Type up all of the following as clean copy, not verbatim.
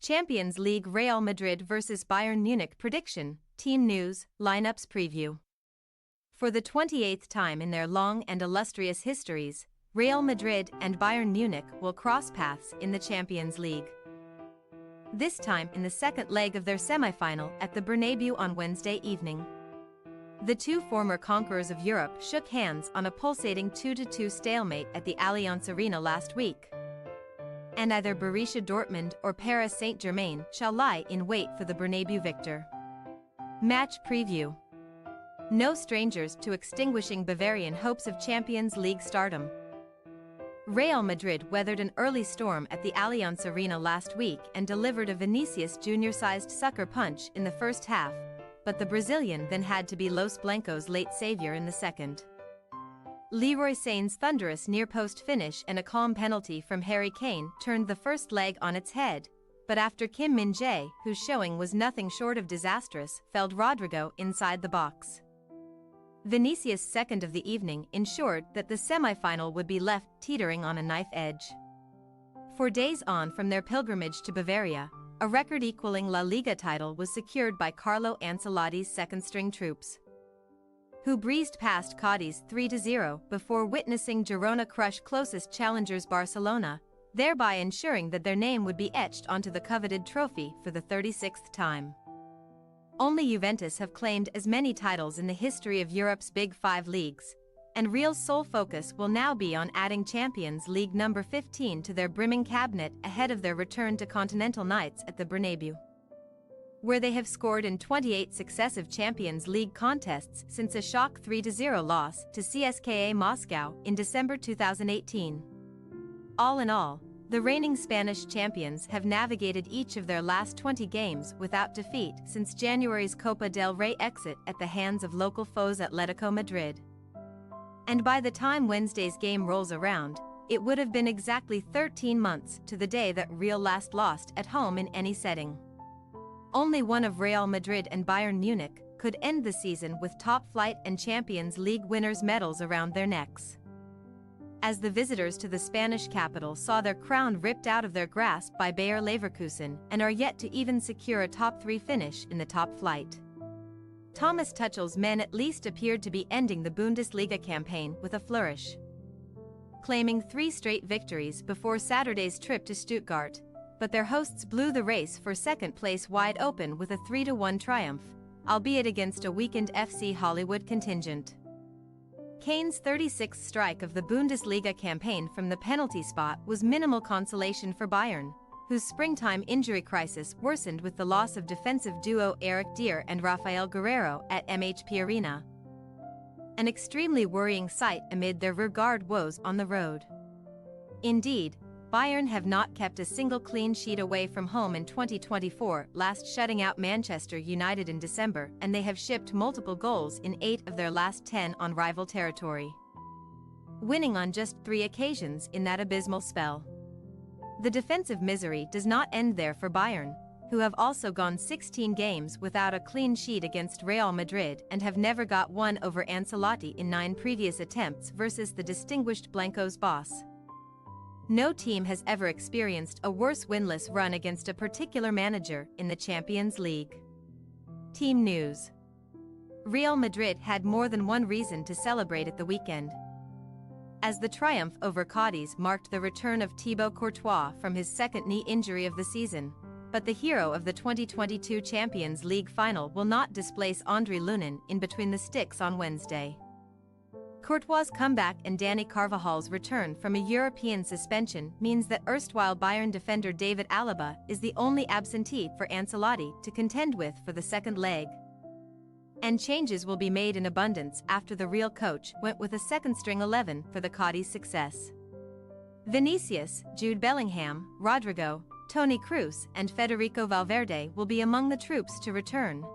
Champions League Real Madrid vs Bayern Munich prediction, team news, lineups preview. For the 28th time in their long and illustrious histories, Real Madrid and Bayern Munich will cross paths in the Champions League. This time in the second leg of their semi-final at the Bernabeu on Wednesday evening. The two former conquerors of Europe shook hands on a pulsating 2-2 stalemate at the Allianz Arena last week. And either Borussia Dortmund or Paris Saint-Germain shall lie in wait for the Bernabeu victor. Match preview. No strangers to extinguishing Bavarian hopes of Champions League stardom. Real Madrid weathered an early storm at the Allianz Arena last week and delivered a Vinicius Jr.-sized sucker punch in the first half, but the Brazilian then had to be Los Blancos' late savior in the second. Leroy Sané's thunderous near-post finish and a calm penalty from Harry Kane turned the first leg on its head, but after Kim Min-jae, whose showing was nothing short of disastrous, felled Rodrigo inside the box. Vinicius' second of the evening ensured that the semi-final would be left teetering on a knife edge. For days on from their pilgrimage to Bavaria, a record-equaling La Liga title was secured by Carlo Ancelotti's second-string troops, who breezed past Cadiz 3-0 before witnessing Girona crush closest challengers Barcelona, thereby ensuring that their name would be etched onto the coveted trophy for the 36th time. Only Juventus have claimed as many titles in the history of Europe's Big Five leagues, and Real's sole focus will now be on adding Champions League number 15 to their brimming cabinet ahead of their return to continental nights at the Bernabeu, where they have scored in 28 successive Champions League contests since a shock 3-0 loss to CSKA Moscow in December 2018. All in all, the reigning Spanish champions have navigated each of their last 20 games without defeat since January's Copa del Rey exit at the hands of local foes Atletico Madrid. And by the time Wednesday's game rolls around, it would have been exactly 13 months to the day that Real last lost at home in any setting. Only one of Real Madrid and Bayern Munich could end the season with top-flight and Champions League winners' medals around their necks, as the visitors to the Spanish capital saw their crown ripped out of their grasp by Bayer Leverkusen and are yet to even secure a top-3 finish in the top flight. Thomas Tuchel's men at least appeared to be ending the Bundesliga campaign with a flourish, claiming 3 straight victories before Saturday's trip to Stuttgart, but their hosts blew the race for second place wide open with a 3-1 triumph, albeit against a weakened FC Hollywood contingent. Kane's 36th strike of the Bundesliga campaign from the penalty spot was minimal consolation for Bayern, whose springtime injury crisis worsened with the loss of defensive duo Eric Dier and Rafael Guerreiro at MHP Arena, an extremely worrying sight amid their rearguard woes on the road. Indeed, Bayern have not kept a single clean sheet away from home in 2024, last shutting out Manchester United in December, and they have shipped multiple goals in 8 of their last 10 on rival territory, winning on just 3 occasions in that abysmal spell. The defensive misery does not end there for Bayern, who have also gone 16 games without a clean sheet against Real Madrid and have never got one over Ancelotti in 9 previous attempts versus the distinguished Blancos' boss. No team has ever experienced a worse winless run against a particular manager in the Champions League. Team news. Real Madrid had more than one reason to celebrate at the weekend, as the triumph over Cadiz marked the return of Thibaut Courtois from his second knee injury of the season, but the hero of the 2022 Champions League final will not displace Andriy Lunin in between the sticks on Wednesday. Courtois' comeback and Dani Carvajal's return from a European suspension means that erstwhile Bayern defender David Alaba is the only absentee for Ancelotti to contend with for the second leg. And changes will be made in abundance after the Real coach went with a second-string 11 for the Cadiz success. Vinicius, Jude Bellingham, Rodrigo, Toni Kroos and Federico Valverde will be among the troops to return.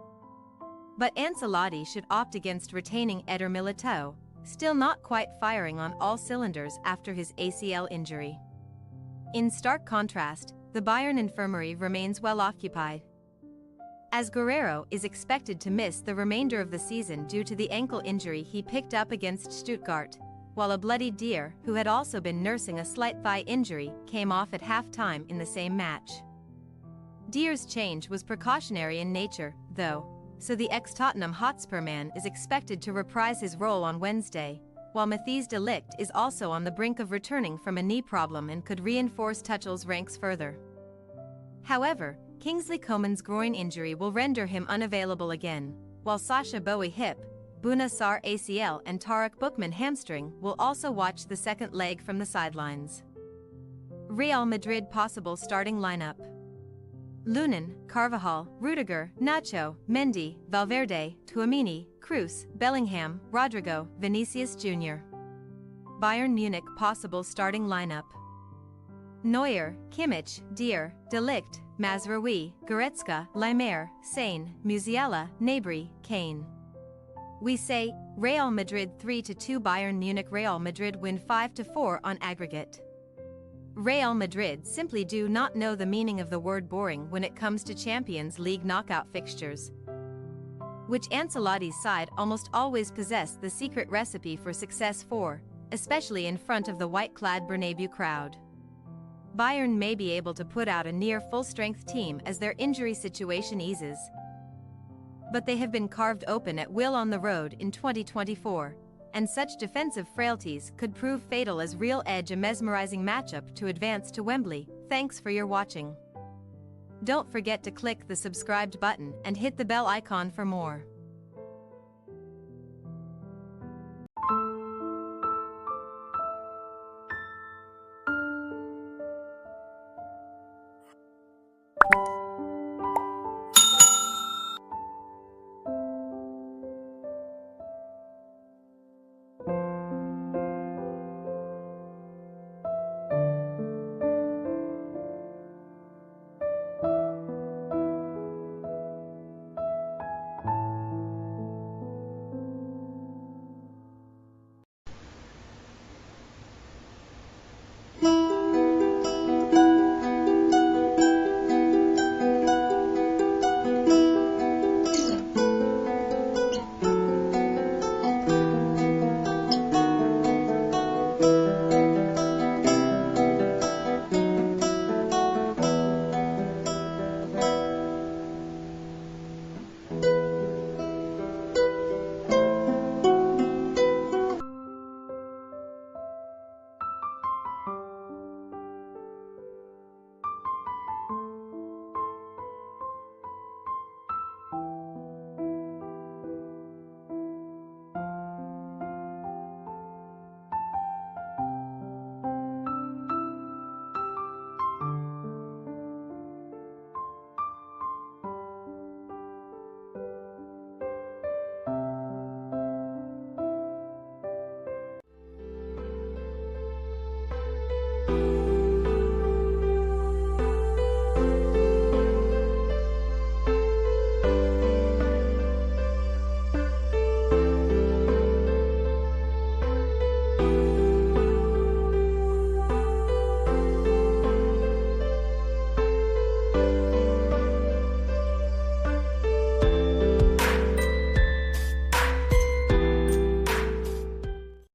But Ancelotti should opt against retaining Eder Militao, still not quite firing on all cylinders after his ACL injury. In stark contrast, the Bayern infirmary remains well occupied, as Guerreiro is expected to miss the remainder of the season due to the ankle injury he picked up against Stuttgart, while a bloodied Dier, who had also been nursing a slight thigh injury, came off at half-time in the same match. Dier's change was precautionary in nature, though, so the ex-Tottenham Hotspur man is expected to reprise his role on Wednesday, while Matthijs de Ligt is also on the brink of returning from a knee problem and could reinforce Tuchel's ranks further. However, Kingsley Coman's groin injury will render him unavailable again, while Sacha Boey hip, Bouna Sarr ACL and Tarek Bookman hamstring will also watch the second leg from the sidelines. Real Madrid possible starting lineup: Lunin, Carvajal, Rudiger, Nacho, Mendy, Valverde, Tchouaméni, Kroos, Bellingham, Rodrigo, Vinicius Jr. Bayern Munich possible starting lineup: Neuer, Kimmich, Dier, De Ligt, Mazraoui, Goretzka, Laimer, Sane, Musiala, Gnabry, Kane. We say, Real Madrid 3-2 Bayern Munich. Real Madrid win 5-4 on aggregate. Real Madrid simply do not know the meaning of the word boring when it comes to Champions League knockout fixtures, which Ancelotti's side almost always possess the secret recipe for success for, especially in front of the white-clad Bernabeu crowd. Bayern may be able to put out a near full-strength team as their injury situation eases, but they have been carved open at will on the road in 2024, and such defensive frailties could prove fatal as Real edge a mesmerizing matchup to advance to Wembley. Thanks for your watching. Don't forget to click the subscribed button and hit the bell icon for more.